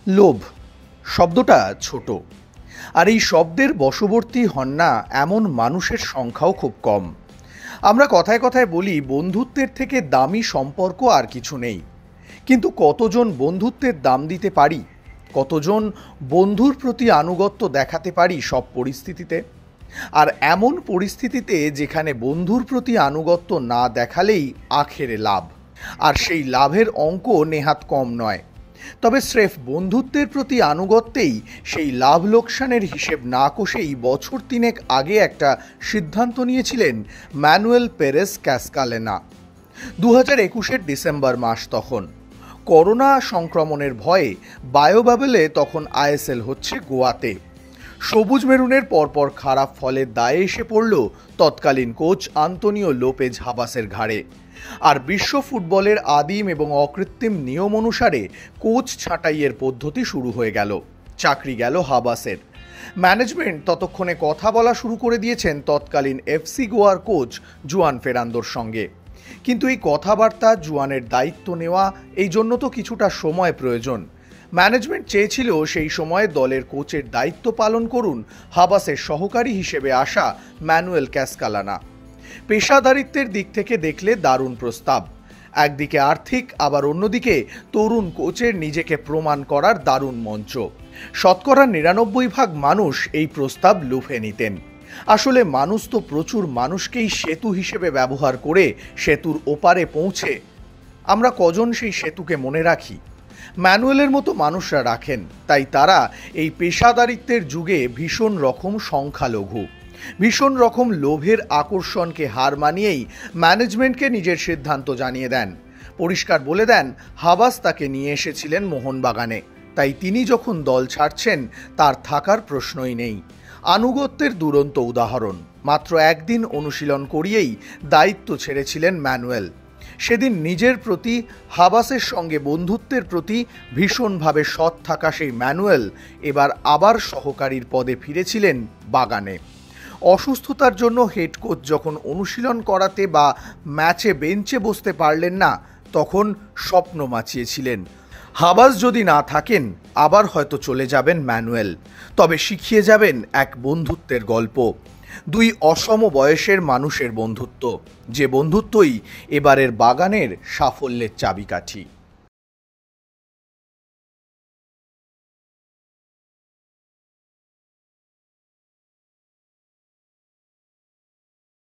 লোভ শব্দটা ছোট, আর এই শব্দের বশবর্তী হন না এমন মানুষের সংখ্যাও খুব কম। আমরা কথায় কথায় বলি বন্ধুত্বের থেকে দামি সম্পর্ক আর কিছু নেই, কিন্তু কতজন বন্ধুত্বের দাম দিতে পারি? কতজন বন্ধুর প্রতি আনুগত্য দেখাতে পারি সব পরিস্থিতিতে? আর এমন পরিস্থিতিতে যেখানে বন্ধুর প্রতি আনুগত্য না দেখালেই আখেরে লাভ, আর সেই লাভের অঙ্ক নেহাত কম নয়। তবে স্রেফ বন্ধুত্বের প্রতি আনুগত্যেই সেই লাভ লোকসানের হিসেব না কষেই বছর তিনেক আগে একটা সিদ্ধান্ত নিয়েছিলেন ম্যানুয়েল পেরেজ ক্যাসকালেনা। 2021-এর ডিসেম্বর মাস তখন। করোনা সংক্রমণের ভয়ে বায়োবাবেলে তখন আইএসএল হচ্ছে গোয়াতে। সবুজ মেরুনের পরপর খারাপ ফলের দায়ে এসে পড়ল তৎকালীন কোচ আন্তোনিও লোপেজ হাবাসের ঘাড়ে। আর বিশ্ব ফুটবলের আদিম এবং অকৃত্রিম নিয়ম অনুসারে কোচ ছাঁটাইয়ের পদ্ধতি শুরু হয়ে গেল। চাকরি গেল হাবাসের। ম্যানেজমেন্ট ততক্ষণে কথা বলা শুরু করে দিয়েছেন তৎকালীন এফসি গোয়ার কোচ জুয়ান ফেরান্দোর সঙ্গে। কিন্তু এই কথাবার্তা, জুয়ানের দায়িত্ব নেওয়া, এই জন্য তো কিছুটা সময় প্রয়োজন। ম্যানেজমেন্ট চেয়েছিল সেই সময়ে দলের কোচের দায়িত্ব পালন করুন হাবাসের সহকারী হিসেবে আসা ম্যানুয়েল ক্যাসকালানা। পেশাদারিত্বের দিক থেকে দেখলে দারুণ প্রস্তাব। একদিকে আর্থিক, আবার অন্যদিকে তরুণ কোচের নিজেকে প্রমাণ করার দারুণ মঞ্চ। 99% মানুষ এই প্রস্তাব লুফে নিতেন। আসলে মানুষ তো প্রচুর মানুষকেই সেতু হিসেবে ব্যবহার করে সেতুর ওপারে পৌঁছে। আমরা কজন সেই সেতুকে মনে রাখি? ম্যানুয়েলের মতো মানুষরা রাখেন, তাই তারা এই পেশাদারিত্বের যুগে ভীষণ রকম সংখ্যালঘু, ভীষণ রকম লোভের আকর্ষণকে হার মানিয়েই ম্যানেজমেন্টকে নিজের সিদ্ধান্ত জানিয়ে দেন। পরিষ্কার বলে দেন হাবাস তাকে নিয়ে এসেছিলেন মোহনবাগানে, তাই তিনি যখন দল ছাড়ছেন তার থাকার প্রশ্নই নেই। আনুগত্যের দুরন্ত উদাহরণ। মাত্র একদিন অনুশীলন করিয়েই দায়িত্ব ছেড়েছিলেন ম্যানুয়েল। সেদিন নিজের প্রতি, হাবাসের সঙ্গে বন্ধুত্বের প্রতি ভীষণভাবে সৎ থাকা সেই ম্যানুয়েল এবার আবার সহকারীর পদে ফিরেছিলেন বাগানে। অসুস্থতার জন্য হেড কোচ যখন অনুশীলন করাতে বা ম্যাচে বেঞ্চে বসতে পারলেন না, তখন স্বপ্ন মাচিয়েছিলেন হাবাস যদি না থাকেন আবার হয়তো চলে যাবেন ম্যানুয়েল, তবে শিখিয়ে যাবেন এক বন্ধুত্বের গল্প। দুই অসম বয়সের মানুষের বন্ধুত্ব, যে বন্ধুত্বই এবারের বাগানের সাফল্যের চাবিকাঠি।